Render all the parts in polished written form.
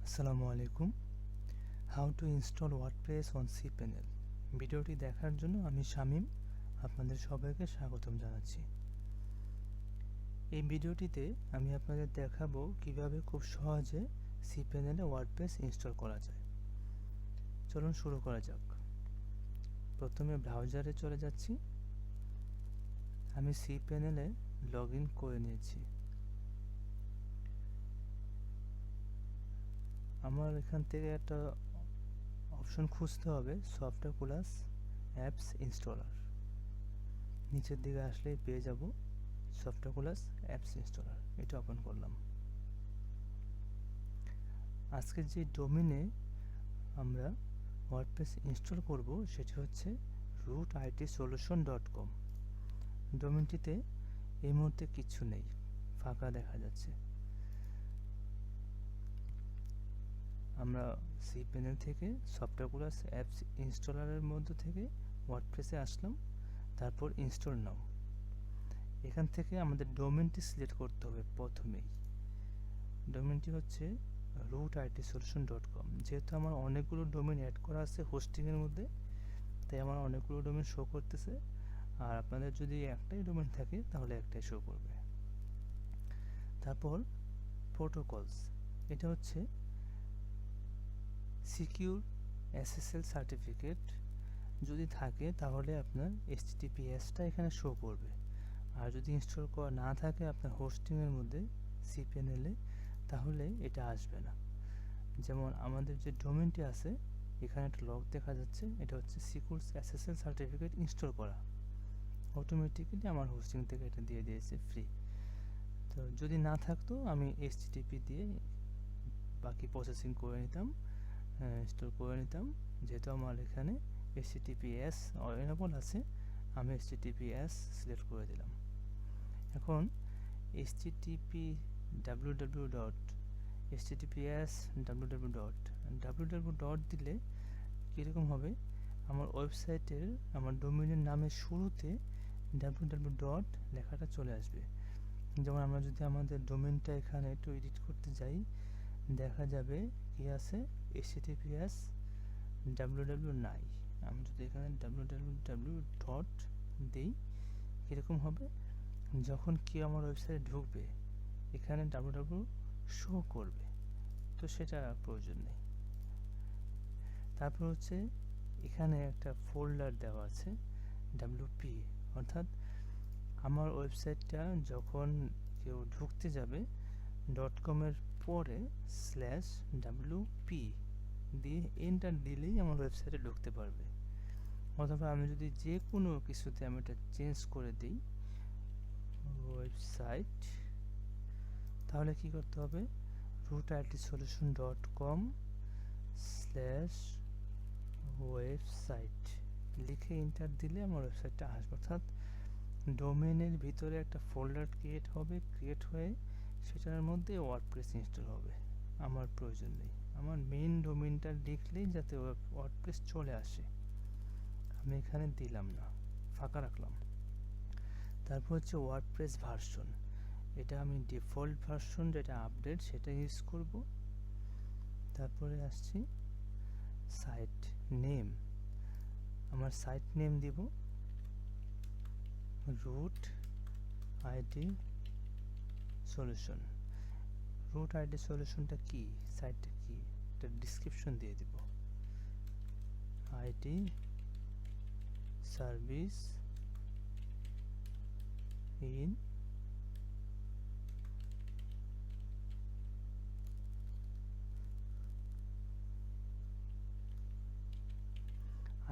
আসসালামু আলাইকুম। How to install WordPress on cPanel ভিডিওটি দেখার জন্য আমি শামীম আপনাদের সবাইকে স্বাগতম জানাচ্ছি। এই ভিডিওটিতে আমি আপনাদের দেখাবো কিভাবে খুব সহজে cPanel-এ ওয়ার্ডপ্রেস ইনস্টল করা যায়। চলুন শুরু করা যাক। প্রথমে ব্রাউজারে চলে যাচ্ছি। আমি cPanel-এ লগ ইন করে নিয়েছি। আমার এখান থেকে একটা অপশন খুঁজতে হবে, সফটওয়্যার প্লাস অ্যাপস ইনস্টলার। নিচের দিকে আসলেই পেয়ে যাব সফটওয়্যার প্লাস অ্যাপস ইনস্টলার। এটা ওপেন করলাম। আজকে যে ডোমেনে আমরা ওয়ার্ডপ্রেস ইনস্টল করব সেটি হচ্ছে rootitsolution.com। ডোমেনটিতে এই মুহূর্তে কিছু নেই, ফাঁকা দেখা যাচ্ছে। আমরা cPanel থেকে সফটওয়্যার প্লাস অ্যাপস ইনস্টলারের মধ্য থেকে ওয়ার্ডপ্রেসে আসলাম, তারপর ইনস্টল নাও। এখান থেকে আমাদের ডোমেনটি সিলেক্ট করতে হবে। প্রথমেই ডোমেনটি হচ্ছে rootitsolution.com। যেহেতু আমার অনেকগুলো ডোমেন অ্যাড করা আছে হোস্টিংয়ের মধ্যে, তাই আমার অনেকগুলো ডোমেন শো করতেছে। আর আপনাদের যদি একটাই ডোমেন থাকে তাহলে একটাই শো করবে। তারপর প্রোটোকলস, এটা হচ্ছে সিকিউর SSL সার্টিফিকেট যদি থাকে তাহলে আপনার HTTPS-টা এখানে শো করবে। আর যদি ইনস্টল করা না থাকে আপনার হোস্টিংয়ের মধ্যে cPanel-এ, তাহলে এটা আসবে না। যেমন আমাদের যে ডোমেনটি আছে এখানে একটা লগ দেখা যাচ্ছে, এটা হচ্ছে সিকিউর SSL সার্টিফিকেট ইনস্টল করা। অটোমেটিক্যালি আমার হোস্টিং থেকে এটা দিয়ে দিয়েছে ফ্রি। তো যদি না থাকতো আমি HTTP দিয়ে বাকি প্রসেসিং করে নিতাম, ইনস্টল করে নিতাম। যেহেতু আমার এখানে HTTPS এনেবল আছে, আমি HTTPS সিলেক্ট করে দিলাম। এখন https দিলে কীরকম হবে, আমার ওয়েবসাইটের আমার ডোমেনের নামের শুরুতে www লেখাটা চলে আসবে। যেমন আমরা যদি আমাদের ডোমেনটা এখানে একটু এডিট করতে যাই, দেখা যাবে কি আছে https www নাই। আমি যদি এখানে www দিই কীরকম হবে, যখন কেউ আমার ওয়েবসাইটে ঢুকবে এখানে www শো করবে, তো সেটা প্রয়োজন নেই। তারপর হচ্ছে এখানে একটা ফোল্ডার দেওয়া আছে WP, অর্থাৎ আমার ওয়েবসাইটটা যখন কেউ ঢুকতে যাবে .com-এর পরে /WP দিয়ে এন্টার দিলেই আমার ওয়েবসাইটে ঢুকতে পারবে। অথবা আমি যদি যে কোনো কিছুতে আমি এটা চেঞ্জ করে দিই ওয়েবসাইট, তাহলে কি করতে হবে, rootitsolution.com/website লিখে এন্টার দিলে আমার ওয়েবসাইটটা আসবে। অর্থাৎ ডোমেনের ভিতরে একটা ফোল্ডার ক্রিয়েট হবে, ক্রিয়েট হয়ে সেটার মধ্যে ওয়ার্ডপ্রেস ইনস্টল হবে। আমার প্রয়োজন নেই, আমার মেইন ডোমেনটা লিখলেই যাতে ওয়ার্ডপ্রেস চলে আসে। আমি এখানে দিলাম না, ফাঁকা রাখলাম। তারপর হচ্ছে ওয়ার্ডপ্রেস ভার্সন, এটা আমি ডিফল্ট ভার্সন যেটা আপডেট সেটা ইউজ করব। তারপরে আসছি সাইট নেম, আমার সাইট নেম দিব root ID solution. Root ID সলিউশনটা কি, সাইটটা কি, এটা ডিসক্রিপশন দিয়ে দিব। ID service in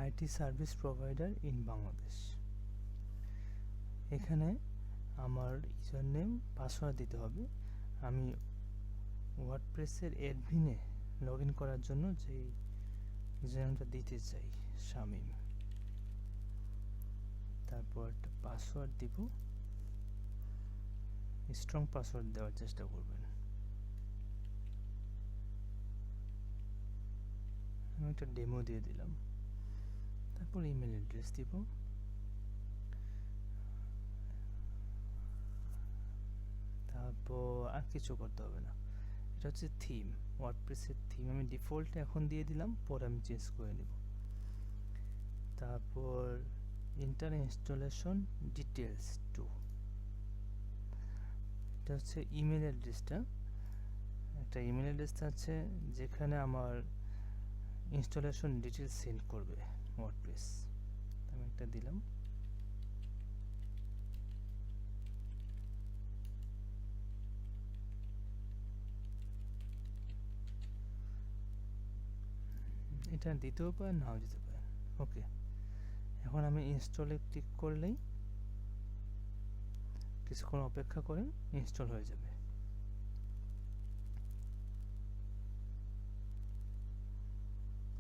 IT service provider in Bangladesh. এখানে আমার ইউজার নেম পাসওয়ার্ড দিতে হবে। আমি ওয়ার্ডপ্রেসের অ্যাডমিনে লগ ইন করার জন্য যে ইউজার নেমটা দিতে চাই শামীম। তারপর একটা পাসওয়ার্ড দিব, স্ট্রং পাসওয়ার্ড দেওয়ার চেষ্টা করবেন। আমি একটা ডেমো দিয়ে দিলাম। তারপর ইমেল অ্যাড্রেস দিব। তারপর আর কিছু করতে হবে না, এটা হচ্ছে থিম, ওয়ার্ডপ্রেসের থিম। আমি ডিফল্টে এখন দিয়ে দিলাম, পরে আমি চেঞ্জ করে নেব। তারপর ইন্টার ইনস্টলেশন ডিটেলস 2, এটা হচ্ছে ইমেল অ্যাড্রেসটা। একটা ইমেল অ্যাড্রেস আছে যেখানে আমার ইনস্টলেশন ডিটেলস সেন্ড করবে ওয়ার্ডপ্রেস। আমি একটা দিলাম। এটা দিতেও পারেন, নাও দিতে পারেন। ওকে, এখন আমি ইনস্টলে ক্লিক করলেই কিছুক্ষণ অপেক্ষা করেন, ইনস্টল হয়ে যাবে।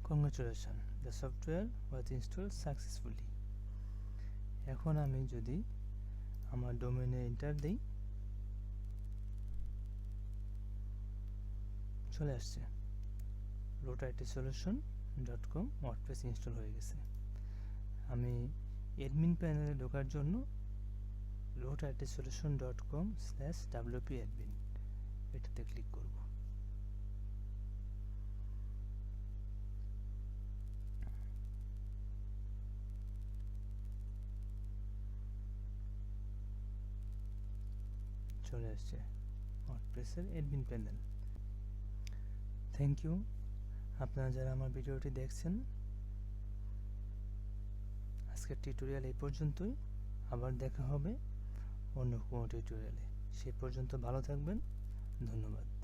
Congratulation, the software was installed successfully. এখন আমি যদি আমার ডোমেনে এন্টার দিই, চলে আসছে rootitsolutionscom ওয়ার্ডপ্রেস ইনস্টল হয়ে গেছে। আমি অ্যাডমিন প্যানেলে ঢোকার জন্য rootitsolutionscom/wp-admin এটাতে ক্লিক করব। চলে আসছে ওয়ার্ডপ্রেসের অ্যাডমিন প্যানেল। থ্যাংক ইউ আপনারা যারা আমার ভিডিওটি দেখছেন। আজকের টিউটোরিয়াল এই পর্যন্তই, আবার দেখা হবে অন্য কোনো টিউটোরিয়ালে। সে পর্যন্ত ভালো থাকবেন, ধন্যবাদ।